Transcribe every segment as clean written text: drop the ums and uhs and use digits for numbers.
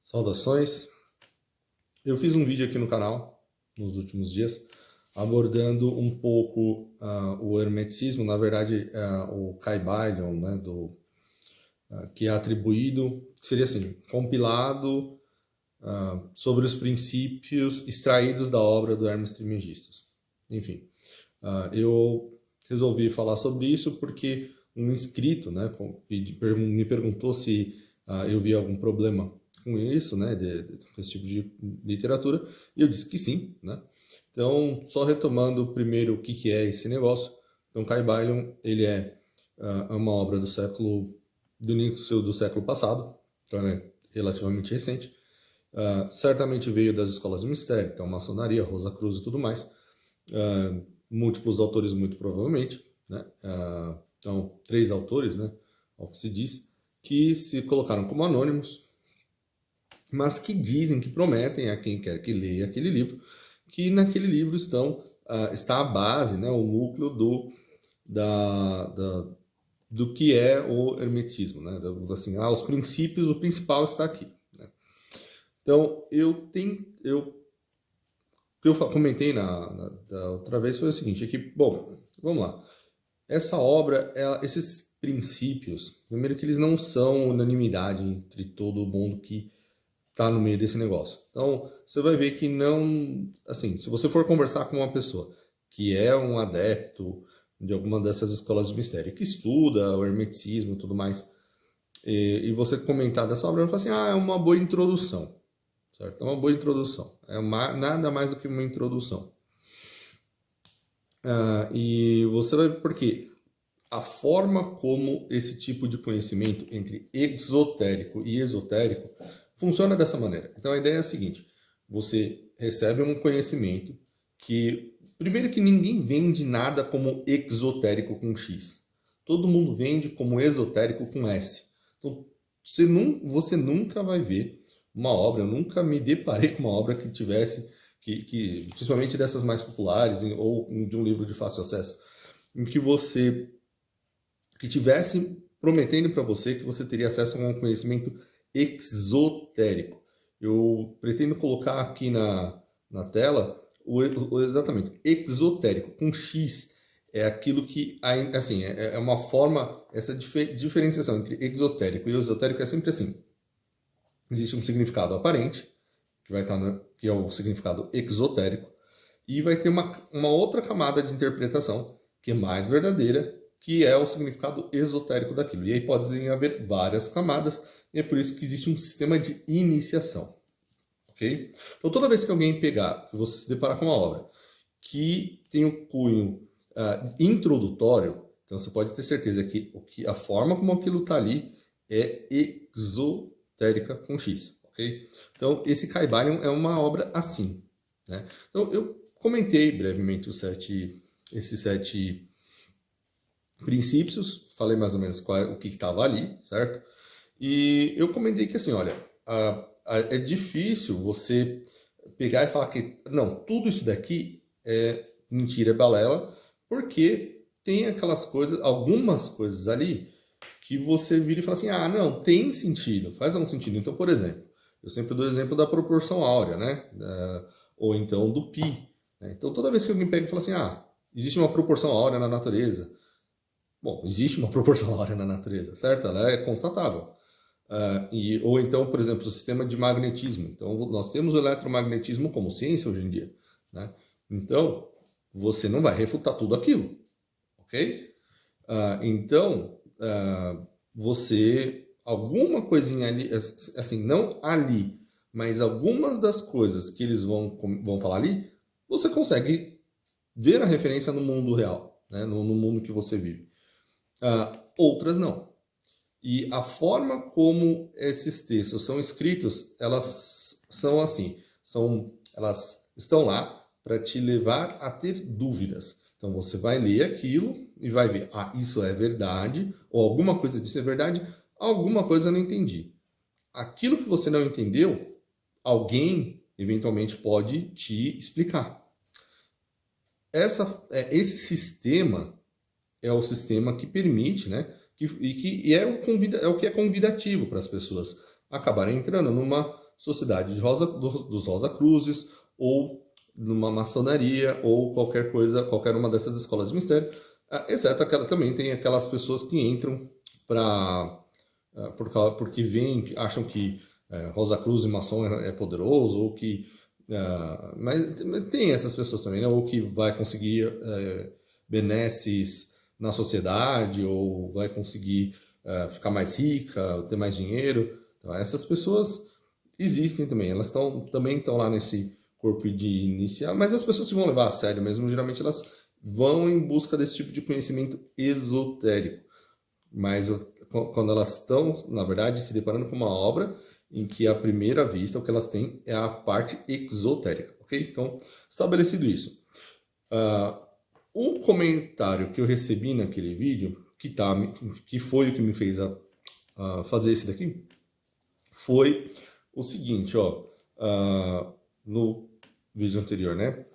Saudações! Eu fiz um vídeo aqui no canal nos últimos dias abordando um pouco o hermeticismo, na verdade o Kybalion, né, que é atribuído, seria assim, compilado sobre os princípios extraídos da obra do Hermes Trismegistus. Enfim, eu resolvi falar sobre isso porque um inscrito, né, me perguntou se eu via algum problema com isso, né, com esse tipo de literatura, e eu disse que sim, né. Então, só retomando primeiro o que é esse negócio. Então, Kybalion, ele é uma obra do início do século passado, então é relativamente recente. Certamente veio das escolas de mistério, então maçonaria, Rosa Cruz e tudo mais. Múltiplos autores, muito provavelmente, né? Então, 3 autores, né, ao que se diz, que se colocaram como anônimos, mas que dizem, que prometem a quem quer que leia aquele livro, que naquele livro está a base, né, o núcleo do que é o hermetismo, né? Assim, os princípios, o principal está aqui, né? Então, o que eu comentei da outra vez foi o seguinte, é que, bom, vamos lá. Essa obra, esses princípios, primeiro que eles não são unanimidade entre todo mundo que está no meio desse negócio. Então, você vai ver que não, assim, se você for conversar com uma pessoa que é um adepto de alguma dessas escolas de mistério, que estuda o hermeticismo e tudo mais, e você comentar dessa obra, ele fala assim, é uma boa introdução, certo? É uma boa introdução. Nada mais do que uma introdução. E você vai ver por quê? A forma como esse tipo de conhecimento entre exotérico e esotérico funciona dessa maneira. Então a ideia é a seguinte: você recebe um conhecimento que, primeiro, que ninguém vende nada como exotérico com X. Todo mundo vende como esotérico com S. Então você nunca vai ver uma obra, eu nunca me deparei com uma obra que tivesse, principalmente dessas mais populares, ou de um livro de fácil acesso, em que tivesse prometendo para você que você teria acesso a um conhecimento exotérico. Eu pretendo colocar aqui na tela exatamente, exotérico, com X. É aquilo que, assim, é uma forma, essa diferenciação entre exotérico e esotérico é sempre assim. Existe um significado aparente, que vai estar que é o significado exotérico, e vai ter uma outra camada de interpretação, que é mais verdadeira, que é o significado esotérico daquilo. E aí podem haver várias camadas, e é por isso que existe um sistema de iniciação. Ok? Então, toda vez que alguém pegar, que você se deparar com uma obra que tem um cunho introdutório, então você pode ter certeza que a forma como aquilo está ali é exotérica com X. Ok? Então, esse Kybalion é uma obra assim, né? Então, eu comentei brevemente esses 7 princípios, falei mais ou menos o que estava ali, certo? E eu comentei que assim, olha, é difícil você pegar e falar que, não, tudo isso daqui é mentira, é balela, porque tem aquelas coisas, algumas coisas ali, que você vira e fala assim, não, tem sentido, faz algum sentido. Então, por exemplo, eu sempre dou o exemplo da proporção áurea, né? Ou então do pi. Né? Então, toda vez que alguém pega e fala assim, existe uma proporção áurea na natureza. Bom, existe uma proporção áurea na natureza, certo? Ela é constatável. Ou então, por exemplo, o sistema de magnetismo. Então, nós temos o eletromagnetismo como ciência hoje em dia, né? Então, você não vai refutar tudo aquilo, ok? Então, alguma coisinha ali, assim, não ali, mas algumas das coisas que eles vão falar ali, você consegue ver a referência no mundo real, né? No mundo que você vive. Outras não. E a forma como esses textos são escritos, elas são assim, elas estão lá para te levar a ter dúvidas. Então você vai ler aquilo e vai ver, isso é verdade, ou alguma coisa disso é verdade, alguma coisa eu não entendi. Aquilo que você não entendeu, alguém eventualmente pode te explicar. Esse sistema é o sistema que permite, né? E é o que é convidativo para as pessoas acabarem entrando sociedade dos Rosa Cruzes, ou numa maçonaria, ou qualquer coisa, qualquer uma dessas escolas de mistério, exceto aquela também tem aquelas pessoas que entram porque acham que Rosa Cruz e maçom é poderoso, ou que mas tem essas pessoas também, né? Ou que vai conseguir benesses na sociedade, ou vai conseguir ficar mais rica, ter mais dinheiro. Então, essas pessoas existem também, elas também estão lá nesse corpo de iniciar, mas as pessoas que vão levar a sério mesmo, geralmente elas vão em busca desse tipo de conhecimento esotérico. Mas quando elas estão, na verdade, se deparando com uma obra em que, à primeira vista, o que elas têm é a parte exotérica, ok? Então, estabelecido isso. Um comentário que eu recebi naquele vídeo, que foi o que me fez fazer esse daqui, foi o seguinte, ó, no vídeo anterior, né?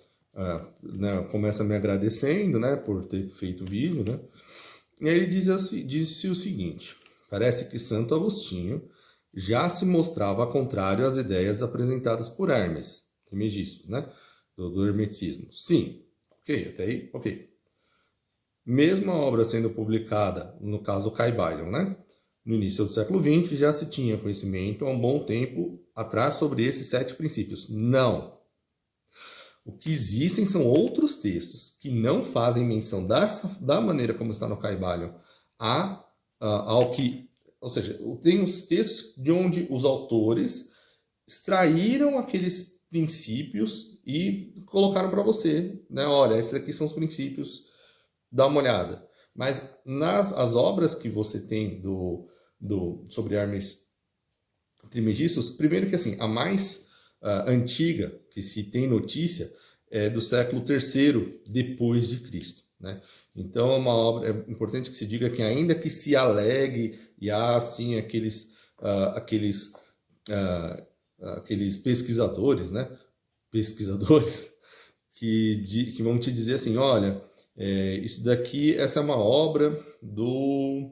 Começa me agradecendo, né, por ter feito o vídeo, né? E aí ele disse o seguinte: parece que Santo Agostinho já se mostrava contrário às ideias apresentadas por Hermes Trismegisto, né? Do hermetismo. Sim, ok, até aí, ok. Mesmo a obra sendo publicada, no caso do Caibalion, né? No início do século XX, já se tinha conhecimento há um bom tempo atrás sobre esses 7 princípios. Não. O que existem são outros textos que não fazem menção da maneira como está no Caibalion ao que... Ou seja, tem os textos de onde os autores extraíram aqueles princípios e colocaram para você, né? Olha, esses aqui são os princípios, dá uma olhada. Mas as obras que você tem sobre Hermes Trismegisto, primeiro que assim, a mais antiga que se tem notícia é do século III depois de Cristo, né? Então é uma obra, é importante que se diga que ainda que se alegue e há assim aqueles pesquisadores, né? Pesquisadores que vão te dizer assim, olha, isso daqui, essa é uma obra do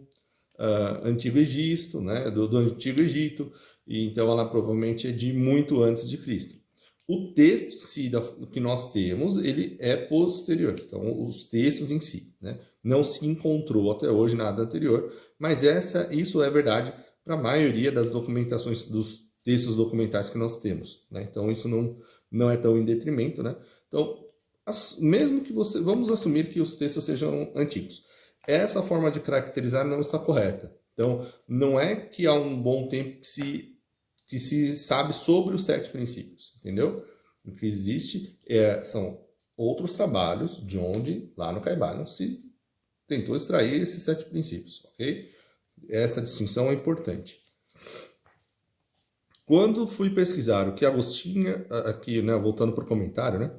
Antigo Egito, né? Do Antigo Egito, e então ela provavelmente é de muito antes de Cristo. O texto em si que nós temos, ele é posterior. Então, os textos em si, né? Não se encontrou até hoje nada anterior, mas isso é verdade para a maioria das documentações, dos textos documentais que nós temos, né? Então, isso não é tão em detrimento, né? Então, mesmo que vamos assumir que os textos sejam antigos. Essa forma de caracterizar não está correta. Então, não é que há um bom tempo que se sabe sobre os 7 princípios, entendeu? O que existe são outros trabalhos de onde, lá no Caibalion, se tentou extrair esses 7 princípios, ok? Essa distinção é importante. Quando fui pesquisar o que Agostinho, aqui, né, voltando para o comentário, né?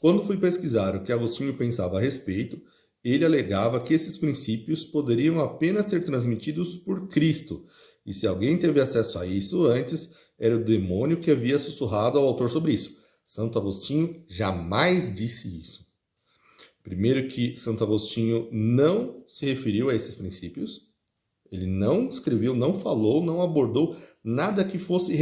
Quando fui pesquisar o que Agostinho pensava a respeito, ele alegava que esses princípios poderiam apenas ser transmitidos por Cristo, e se alguém teve acesso a isso antes, era o demônio que havia sussurrado ao autor sobre isso. Santo Agostinho jamais disse isso. Primeiro que Santo Agostinho não se referiu a esses princípios, ele não escreveu, não falou, não abordou nada que fosse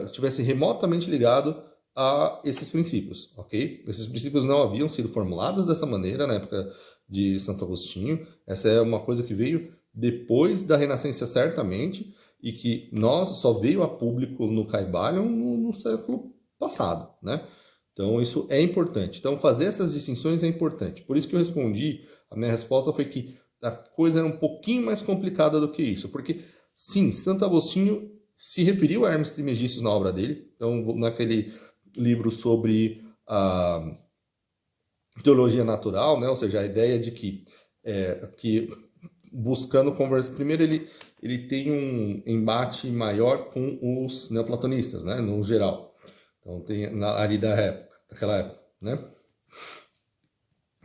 estivesse remotamente ligado a esses princípios, ok? Esses princípios não haviam sido formulados dessa maneira na época de Santo Agostinho. Essa é uma coisa que veio depois da Renascença, certamente, e que só veio a público no Caibalion no século passado, né? Então, isso é importante. Então, fazer essas distinções é importante. Por isso que eu respondi, a minha resposta foi que a coisa era um pouquinho mais complicada do que isso. Porque, sim, Santo Agostinho se referiu a Hermes Trismegisto na obra dele. Então, naquele livro sobre a teologia natural, né? Ou seja, a ideia de que buscando conversar... Primeiro, ele tem um embate maior com os neoplatonistas, né? No geral. Então, tem ali daquela época, né?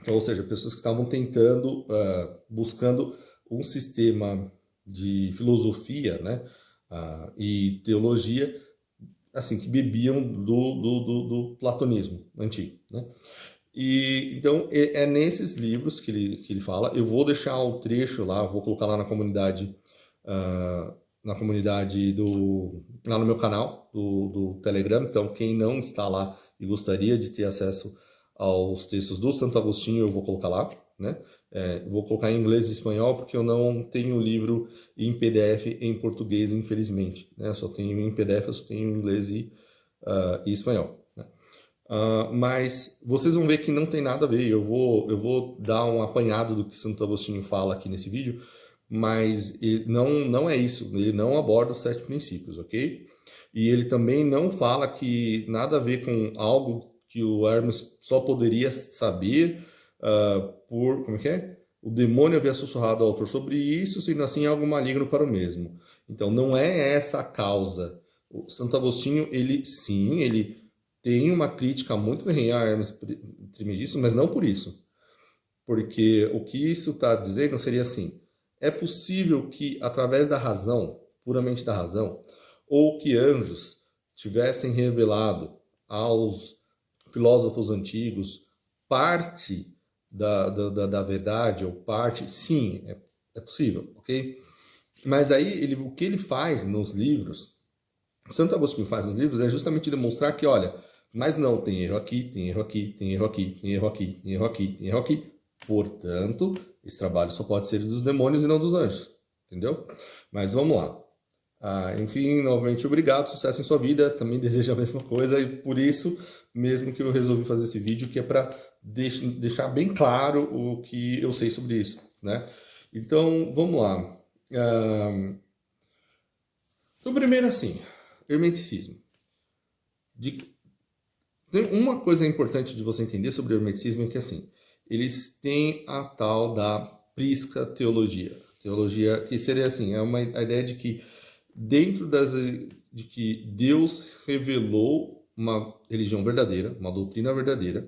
Então, ou seja, pessoas que estavam tentando, buscando um sistema de filosofia, né? E teologia, assim, que bebiam do platonismo antigo, né? E então é nesses livros que ele fala. Eu vou deixar o trecho lá, vou colocar lá na comunidade na comunidade lá no meu canal do Telegram. Então, quem não está lá e gostaria de ter acesso aos textos do Santo Agostinho, eu vou colocar lá, né? Vou colocar em inglês e espanhol, porque eu não tenho o livro em PDF em português, infelizmente, né? Eu só tenho em PDF, eu só tenho em inglês e espanhol, né? Mas vocês vão ver que não tem nada a ver. Eu vou dar um apanhado do que Santo Agostinho fala aqui nesse vídeo, mas ele não é isso. Ele não aborda os 7 princípios, ok? E ele também não fala que nada a ver com algo que o Hermes só poderia saber como é que é? O demônio havia sussurrado ao autor sobre isso, sendo assim algo maligno para o mesmo. Então não é essa a causa. O Santo Agostinho, ele tem uma crítica muito ferrenha a Hermes Trismegisto, mas não por isso. Porque o que isso está dizendo seria assim: é possível que através da razão, puramente da razão, ou que anjos tivessem revelado aos filósofos antigos parte da verdade, ou parte, sim, é possível, ok? Mas aí o que ele faz nos livros, o Santo Agostinho faz nos livros, é justamente demonstrar que, olha, mas não, tem erro aqui, tem erro aqui, tem erro aqui, tem erro aqui, tem erro aqui, tem erro aqui. Portanto, esse trabalho só pode ser dos demônios e não dos anjos, entendeu? Mas vamos lá. Enfim, novamente, obrigado, sucesso em sua vida, também desejo a mesma coisa, e por isso mesmo que eu resolvi fazer esse vídeo, que é para deixar bem claro o que eu sei sobre isso, né? Então, vamos lá. Então, primeiro assim, hermeticismo. Tem uma coisa importante de você entender sobre o hermeticismo é que, assim, eles têm a tal da prisca teologia. Teologia que seria assim, a ideia de que de que Deus revelou uma religião verdadeira, uma doutrina verdadeira,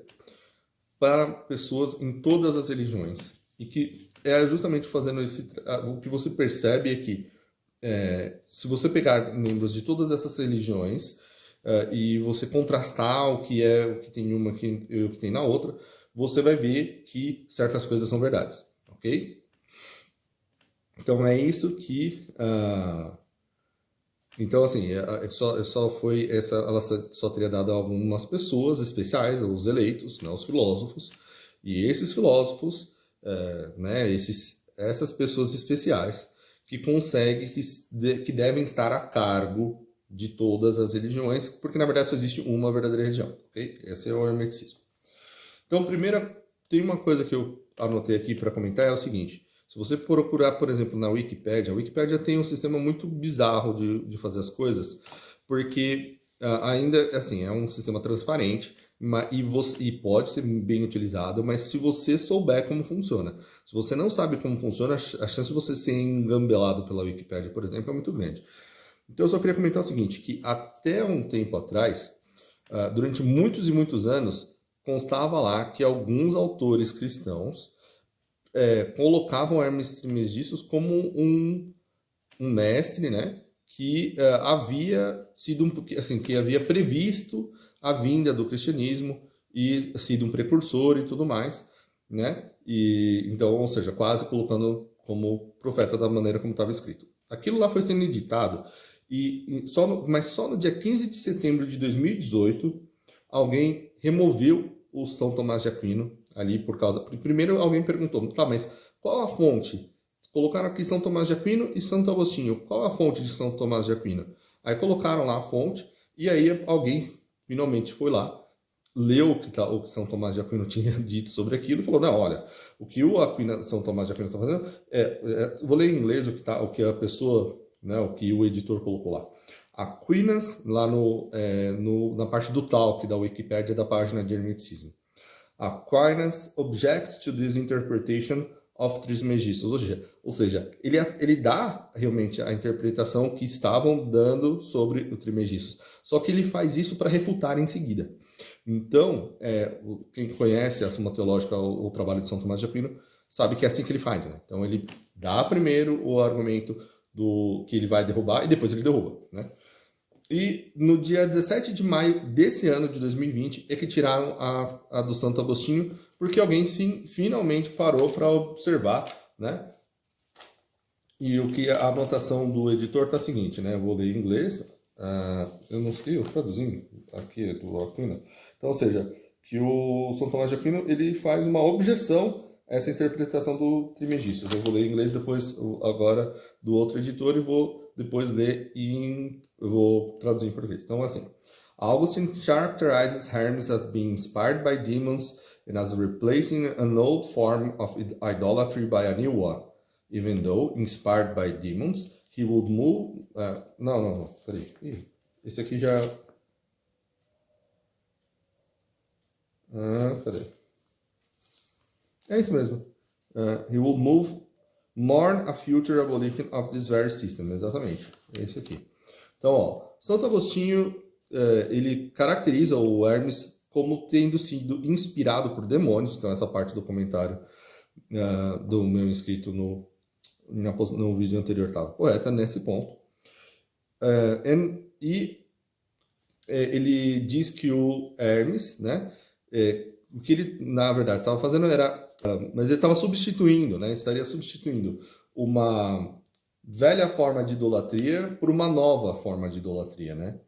para pessoas em todas as religiões. E que é justamente fazendo o que você percebe é que se você pegar membros de todas essas religiões e você contrastar o que tem uma e o que tem na outra, você vai ver que certas coisas são verdades, ok? Então é isso que então, assim, ela só teria dado a algumas pessoas especiais, os eleitos, né, os filósofos, e esses filósofos, né, essas pessoas especiais que conseguem, que devem estar a cargo de todas as religiões, porque na verdade só existe uma verdadeira religião, ok? Esse é o hermeticismo. Então, primeiro, tem uma coisa que eu anotei aqui para comentar, é o seguinte: se você procurar, por exemplo, na Wikipédia, a Wikipédia tem um sistema muito bizarro de fazer as coisas, porque ainda, assim, é um sistema transparente e pode ser bem utilizado, mas se você souber como funciona. Se você não sabe como funciona, a chance de você ser engambelado pela Wikipédia, por exemplo, é muito grande. Então, eu só queria comentar o seguinte, que até um tempo atrás, durante muitos e muitos anos, constava lá que alguns autores cristãos colocavam Hermes Trismegistus como um mestre, né, que havia sido assim, que havia previsto a vinda do cristianismo e sido um precursor e tudo mais, né? E então, ou seja, quase colocando como profeta da maneira como estava escrito. Aquilo lá foi sendo editado mas só no dia 15 de setembro de 2018 alguém removeu o São Tomás de Aquino ali por causa. Primeiro alguém perguntou, tá, mas qual a fonte? Colocaram aqui São Tomás de Aquino e Santo Agostinho. Qual a fonte de São Tomás de Aquino? Aí colocaram lá a fonte e aí alguém finalmente foi lá, leu o que São Tomás de Aquino tinha dito sobre aquilo e falou, não, olha, o que São Tomás de Aquino está fazendo vou ler em inglês o que a pessoa, né, o que o editor colocou lá. Aquinas, lá na parte do talk da Wikipédia, da página de Hermeticismo. Aquinas objects to this interpretation of Trismegistus. Ou seja, ele dá realmente a interpretação que estavam dando sobre o Trismegistus. Só que ele faz isso para refutar em seguida. Então, quem conhece a Suma Teológica, o trabalho de São Tomás de Aquino, sabe que é assim que ele faz, né? Então, ele dá primeiro o argumento que ele vai derrubar e depois ele derruba, né? E no dia 17 de maio desse ano de 2020 é que tiraram a do Santo Agostinho, porque alguém finalmente parou para observar, né, E o que a anotação do editor está a seguinte, né? Eu vou ler em inglês, eu não sei, eu traduzindo aqui do Aquino. Então, ou seja, que o São Tomás de Aquino ele faz uma objeção a essa interpretação do Trismegistus. Eu vou ler em inglês depois, agora, do outro editor e vou depois ler eu vou traduzir em português. Então, assim, Augustine characterizes Hermes as being inspired by demons and as replacing an old form of idolatry by a new one. Even though inspired by demons, he would move. Não, peraí. Esse aqui já. Cadê? É isso mesmo. He would mourn a future abolition of this very system. Exatamente. É isso aqui. Então, ó, Santo Agostinho, ele caracteriza o Hermes como tendo sido inspirado por demônios. Então, essa parte do comentário do meu inscrito no vídeo anterior estava correta nesse ponto. Ele diz que o Hermes, né, o que ele na verdade estava fazendo era, mas ele estava substituindo, né, estaria substituindo uma velha forma de idolatria por uma nova forma de idolatria, né?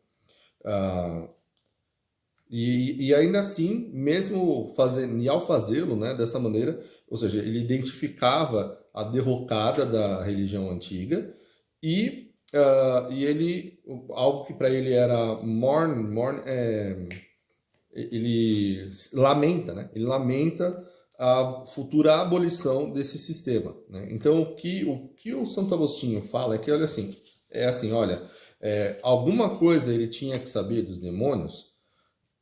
E ainda assim, mesmo fazendo, e ao fazê-lo, né, dessa maneira, ou seja, ele identificava a derrocada da religião antiga e ele, algo que para ele era mourn ele lamenta, né? Ele lamenta a futura abolição desse sistema, né? Então o que o Santo Agostinho fala é que olha assim, olha, alguma coisa ele tinha que saber dos demônios,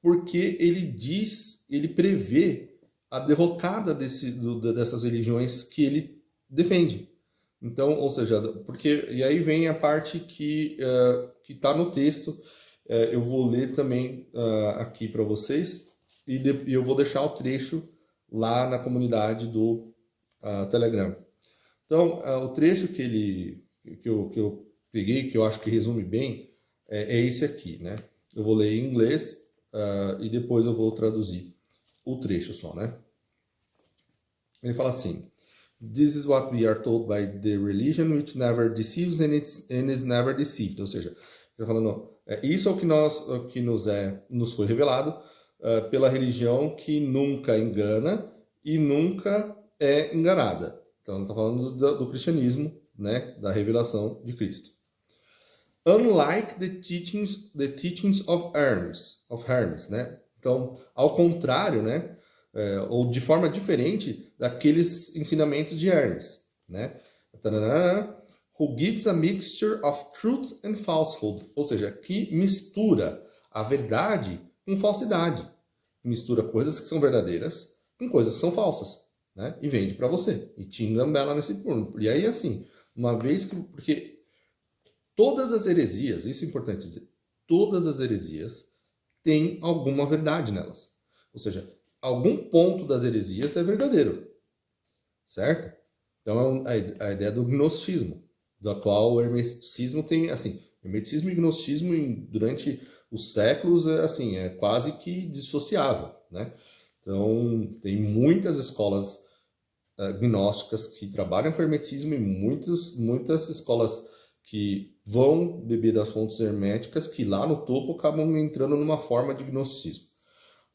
porque ele prevê a derrocada dessas religiões que ele defende. Então, ou seja, porque e aí vem a parte que está no texto. Eu vou ler também aqui para vocês e eu vou deixar o trecho lá na comunidade do Telegram. Então, o trecho que eu peguei, que eu acho que resume bem, é esse aqui, né? Eu vou ler em inglês e depois eu vou traduzir o trecho só, né? Ele fala assim: This is what we are told by the religion which never deceives and is never deceived. Ou seja, ele está falando, isso é o que nos foi revelado pela religião que nunca engana e nunca é enganada. Então, ele está falando do cristianismo, né, da revelação de Cristo. Unlike the teachings of Hermes, né? Então, ao contrário, né, ou de forma diferente daqueles ensinamentos de Hermes, né? Who gives a mixture of truth and falsehood, ou seja, que mistura a verdade com falsidade, mistura coisas que são verdadeiras com coisas que são falsas, né? E vende para você e te engambela nesse ponto. E aí assim, uma vez que porque todas as heresias, isso é importante dizer, todas as heresias têm alguma verdade nelas. Ou seja, algum ponto das heresias é verdadeiro, certo? Então é a ideia do gnosticismo, da qual o hermeticismo tem, assim, hermeticismo e gnosticismo durante os séculos é quase que dissociável, né? Então tem muitas escolas gnósticas que trabalham com hermetismo e muitas escolas que vão beber das fontes herméticas que lá no topo acabam entrando numa forma de gnosticismo.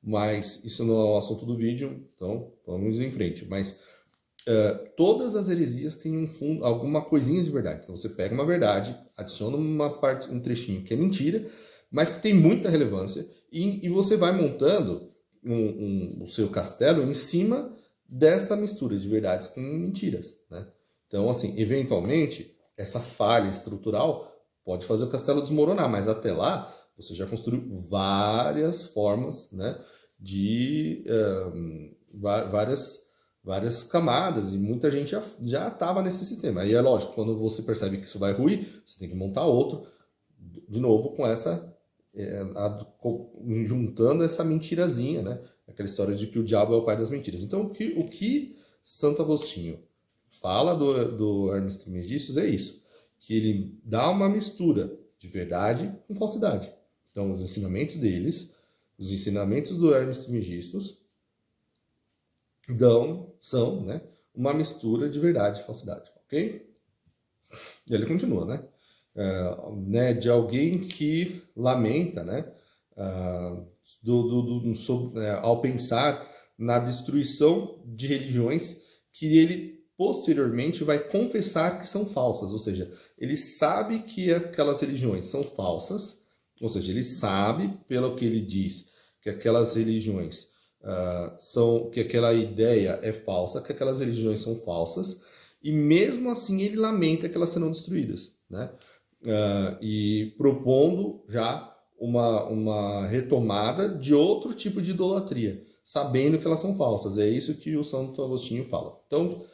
Mas isso não é o assunto do vídeo, então vamos em frente. Mas todas as heresias têm um fundo, alguma coisinha de verdade. Então você pega uma verdade, adiciona um trechinho que é mentira, mas que tem muita relevância, e você vai montando o seu castelo em cima dessa mistura de verdades com mentiras, né? Então, assim, eventualmente, essa falha estrutural pode fazer o castelo desmoronar, mas até lá você já construiu várias formas, né, de várias camadas, e muita gente já estava nesse sistema. Aí é lógico, quando você percebe que isso vai ruir, você tem que montar outro, de novo, com essa juntando essa mentirazinha, né? Aquela história de que o diabo é o pai das mentiras. Então, o que Santo Agostinho fala do Hermes Trismegistus é isso, que ele dá uma mistura de verdade com falsidade. Então, os ensinamentos do Hermes Trismegistus são, né, uma mistura de verdade e falsidade, ok? E ele continua, né, de alguém que lamenta, né, ao pensar na destruição de religiões que ele posteriormente vai confessar que são falsas, ou seja, ele sabe que aquelas religiões são falsas, ou seja, ele sabe, pelo que ele diz, que aquelas religiões que aquela ideia é falsa, que aquelas religiões são falsas, e mesmo assim ele lamenta que elas serão destruídas, né? E propondo já uma retomada de outro tipo de idolatria, sabendo que elas são falsas. É isso que o Santo Agostinho fala. Então,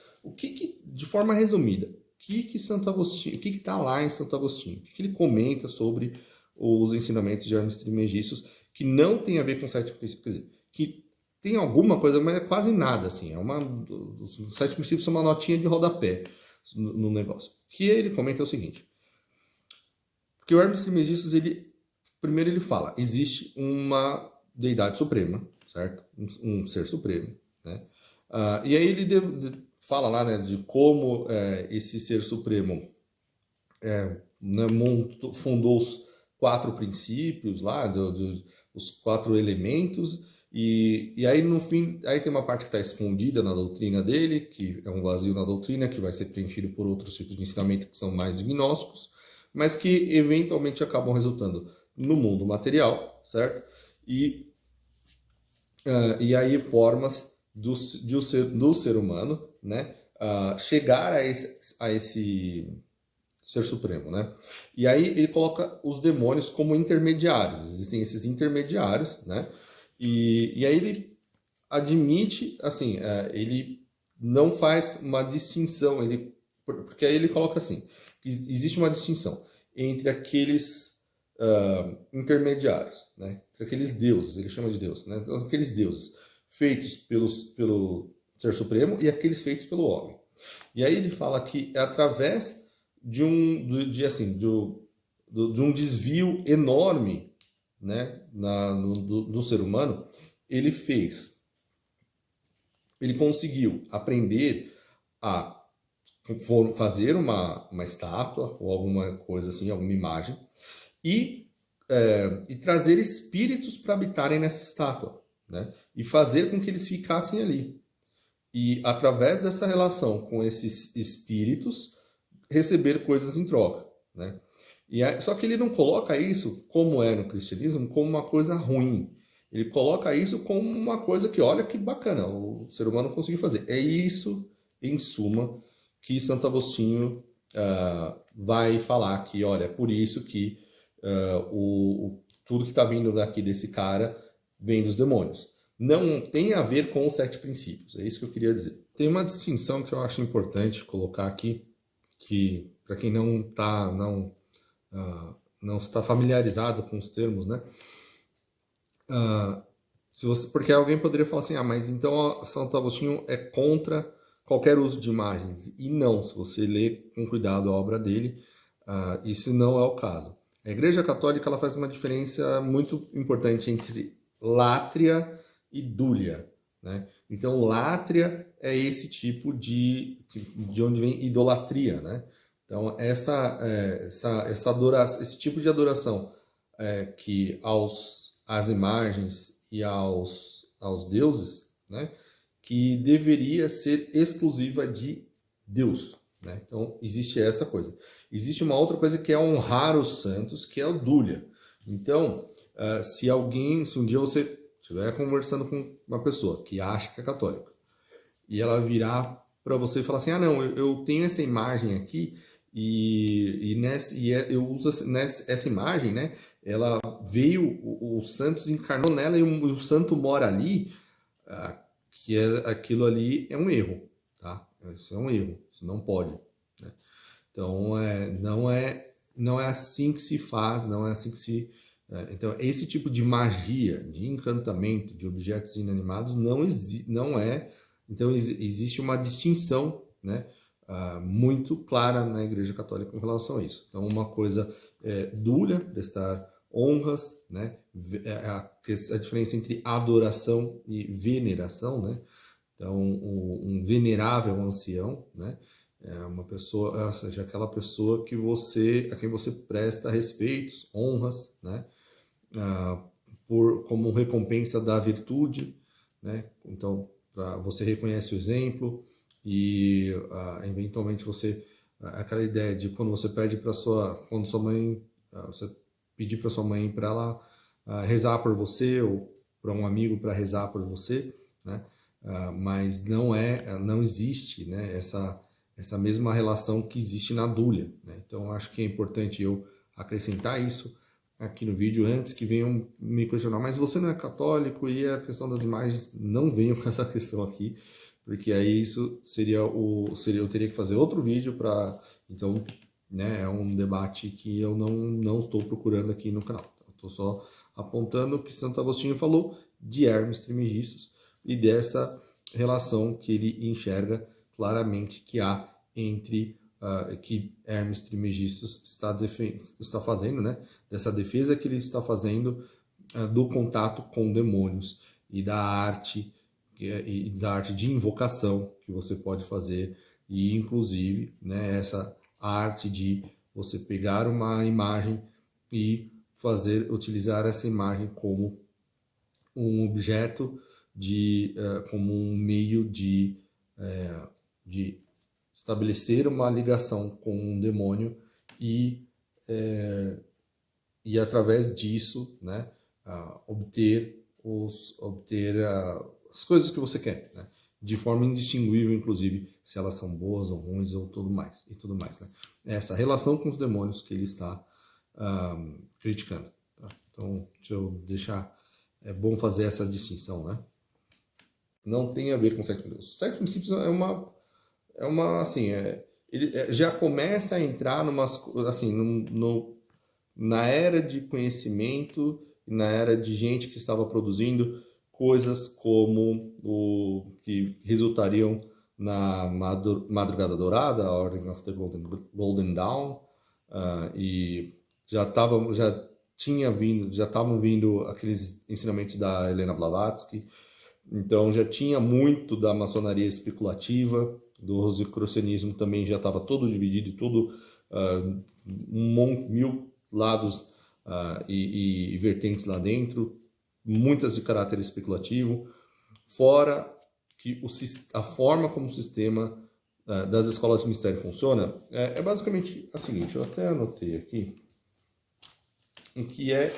de forma resumida, o que está lá em Santo Agostinho? O que ele comenta sobre os ensinamentos de Hermes Trismegistus que não tem a ver com sete princípios? Quer dizer, que tem alguma coisa, mas é quase nada, assim. Os sete princípios são uma notinha de rodapé no negócio. O que ele comenta é o seguinte: porque o Hermes Trismegistus, primeiro ele fala, existe uma deidade suprema, certo? Um ser supremo, né? E aí ele fala lá, né, de como esse ser supremo né, fundou os quatro princípios lá, os quatro elementos, e aí no fim, aí tem uma parte que está escondida na doutrina dele, que é um vazio na doutrina, que vai ser preenchido por outros tipos de ensinamento que são mais gnósticos, mas que eventualmente acabam resultando no mundo material, certo? E aí formas do ser humano, né, chegar a esse ser supremo, né? E aí ele coloca os demônios como intermediários. Existem esses intermediários, né? E aí ele admite, assim, ele não faz uma distinção, porque aí ele coloca assim, que existe uma distinção entre aqueles intermediários, né? Entre aqueles deuses, ele chama de deuses, né? Então, aqueles deuses feitos pelo Ser Supremo e aqueles feitos pelo homem. E aí ele fala que é através de um desvio enorme, né, do ser humano, ele conseguiu aprender a fazer uma estátua ou alguma coisa assim, alguma imagem, e trazer espíritos para habitarem nessa estátua, né, e fazer com que eles ficassem ali. E através dessa relação com esses espíritos, receber coisas em troca, né? Só que ele não coloca isso, como é no cristianismo, como uma coisa ruim. Ele coloca isso como uma coisa que, olha que bacana, o ser humano conseguiu fazer. É isso, em suma, que Santo Agostinho vai falar que, olha, é por isso que tudo que está vindo daqui desse cara vem dos demônios. Não tem a ver com os sete princípios, é isso que eu queria dizer. Tem uma distinção que eu acho importante colocar aqui, que para quem não está familiarizado com os termos, né? Porque alguém poderia falar assim, mas então Santo Agostinho é contra qualquer uso de imagens. E não, se você ler com cuidado a obra dele, isso não é o caso. A Igreja Católica ela faz uma diferença muito importante entre látria e dúlia, né? Então, látria é esse tipo de onde vem idolatria, né? Então, essa adoração, esse tipo de adoração que às imagens e aos deuses, né? Que deveria ser exclusiva de Deus, né? Então, existe essa coisa. Existe uma outra coisa que é honrar os santos, que é o dúlia. Então, se um dia você estiver conversando com uma pessoa que acha que é católica e ela virar para você e falar assim, não, eu tenho essa imagem aqui eu uso essa imagem, né? Ela veio, o santo encarnou nela e o santo mora ali, que aquilo ali é um erro, tá? Isso é um erro, isso não pode, né? Então, não é assim que se faz, não é assim que se... Então, esse tipo de magia, de encantamento de objetos inanimados não é... Então, existe uma distinção, né, muito clara na Igreja Católica com relação a isso. Então, uma coisa dúlia, prestar honras, né, a diferença entre adoração e veneração, né? Então, um venerável ancião, né, é uma pessoa, ou seja, aquela pessoa que você, a quem você presta respeitos, honras, né? Como recompensa da virtude, né? Então, você reconhece o exemplo e eventualmente aquela ideia de quando você pede para quando sua mãe, você pedir para sua mãe para ela rezar por você ou para um amigo para rezar por você, né? Mas não existe, né, essa mesma relação que existe na dúlia, né? Então acho que é importante eu acrescentar isso aqui no vídeo antes que venham me questionar, mas você não é católico e a questão das imagens, não venham com essa questão aqui, porque aí isso eu teria que fazer outro vídeo para, então, né, é um debate que eu não estou procurando aqui no canal. Estou só apontando o que Santo Agostinho falou de Hermes Trismegistus e dessa relação que ele enxerga claramente que há entre que Hermes Trismegistus está fazendo, né? Dessa defesa que ele está fazendo do contato com demônios e da arte de invocação que você pode fazer e inclusive, né, essa arte de você pegar uma imagem e utilizar essa imagem como um objeto como um meio de estabelecer uma ligação com um demônio e através disso, né, obter as coisas que você quer, né, de forma indistinguível, inclusive, se elas são boas ou ruins ou tudo mais, né. Essa relação com os demônios que ele está criticando. Tá? Então, deixa eu deixar... É bom fazer essa distinção, né? Não tem a ver com sete princípios. Os sete princípios assim, ele já começa a entrar assim, na era de conhecimento, na era de gente que estava produzindo coisas como que resultariam na Madrugada Dourada, a Ordem of the Golden Dawn, e já estavam vindo aqueles ensinamentos da Helena Blavatsky, então já tinha muito da maçonaria especulativa, do rosicrucianismo também já estava todo dividido, todo mil lados e vertentes lá dentro, muitas de caráter especulativo, fora que a forma como o sistema das escolas de mistério funciona é basicamente a seguinte, eu até anotei aqui, o que é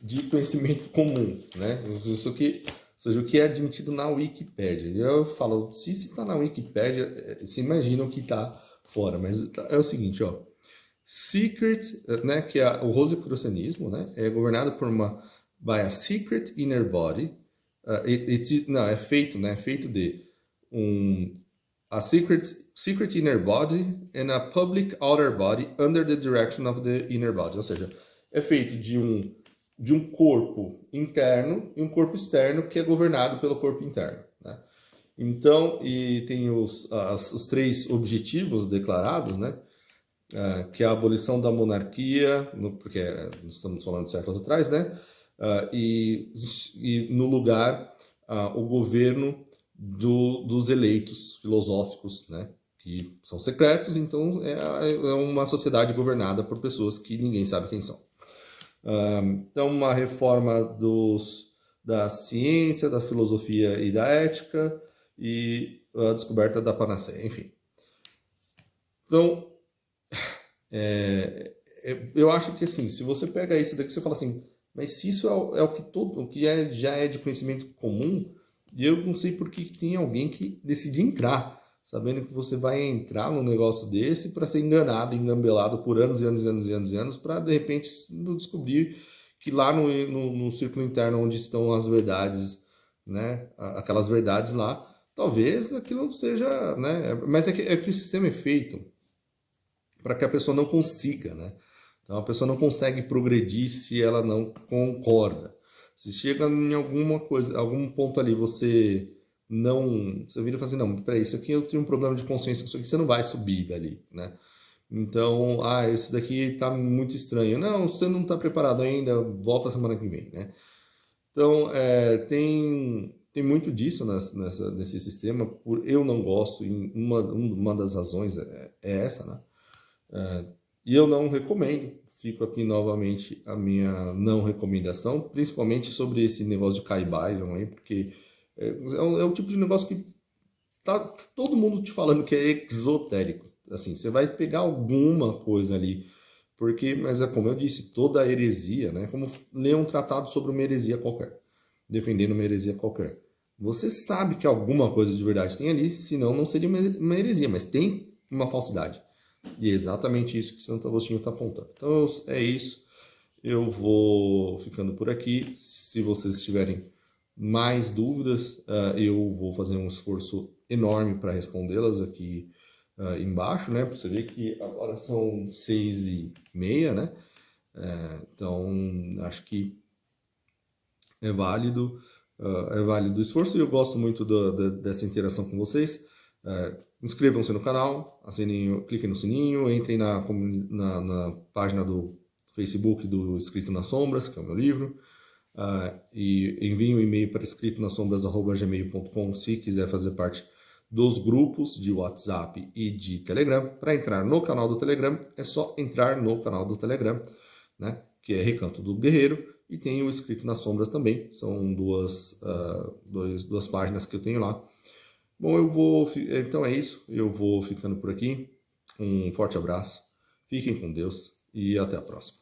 de conhecimento comum, né? Isso aqui, ou seja, o que é admitido na Wikipédia. Eu falo, se está na Wikipédia, você imagina o que está fora, mas é o seguinte, ó. Secret, né, que é o rosicrucianismo, né, é governado by a secret inner body. É feito, né, feito de a secret inner body and a public outer body under the direction of the inner body. Ou seja, é feito de um corpo interno e um corpo externo que é governado pelo corpo interno, né? Então, e tem os três objetivos declarados, né? Que é a abolição da monarquia, porque nós estamos falando de séculos atrás, né? E no lugar o governo dos eleitos filosóficos, né? Que são secretos, então é uma sociedade governada por pessoas que ninguém sabe quem são. Então, uma reforma da ciência, da filosofia e da ética e a descoberta da panaceia, enfim. Então, eu acho que assim, se você pega isso daqui, você fala assim, mas se isso é o que já é de conhecimento comum, eu não sei por que tem alguém que decide entrar, sabendo que você vai entrar num negócio desse para ser enganado, engambelado por anos e anos e anos e anos e anos, para de repente descobrir que lá no círculo interno onde estão as verdades, né, aquelas verdades lá, talvez aquilo não seja, né, mas é que o sistema é feito para que a pessoa não consiga, né? Então a pessoa não consegue progredir se ela não concorda. Se chega em alguma coisa, algum ponto ali, você vira e fala assim, não, peraí, isso aqui eu tenho um problema de consciência, isso aqui você não vai subir dali, né? Então, isso daqui tá muito estranho. Não, você não está preparado ainda, volta semana que vem, né? Então, tem muito disso nesse sistema, por eu não gosto, e uma das razões é essa, né? E eu não recomendo. Fico aqui novamente a minha não recomendação, principalmente sobre esse negócio de Kaibai, aí, porque é um tipo de negócio que tá todo mundo te falando que é exotérico. Assim, você vai pegar alguma coisa ali, porque, mas é como eu disse, toda heresia, né? Como ler um tratado sobre uma heresia qualquer, defendendo uma heresia qualquer. Você sabe que alguma coisa de verdade tem ali, senão não seria uma heresia, mas tem uma falsidade. E é exatamente isso que Santo Agostinho está apontando. Então é isso. Eu vou ficando por aqui. Se vocês tiverem mais dúvidas, eu vou fazer um esforço enorme para respondê-las aqui embaixo, né? Para você ver que agora são 6h30, né? Então acho que é válido o esforço e eu gosto muito dessa interação com vocês. Inscrevam-se no canal, cliquem no sininho, entrem na página do Facebook do Escrito nas Sombras, que é o meu livro, e enviem um e-mail para escritonassombras@gmail.com se quiser fazer parte dos grupos de WhatsApp e de Telegram. Para entrar no canal do Telegram, é só entrar no canal do Telegram, né, que é Recanto do Guerreiro, e tem o Escrito nas Sombras também, são duas páginas que eu tenho lá. Bom, então é isso, eu vou ficando por aqui. Um forte abraço, fiquem com Deus e até a próxima.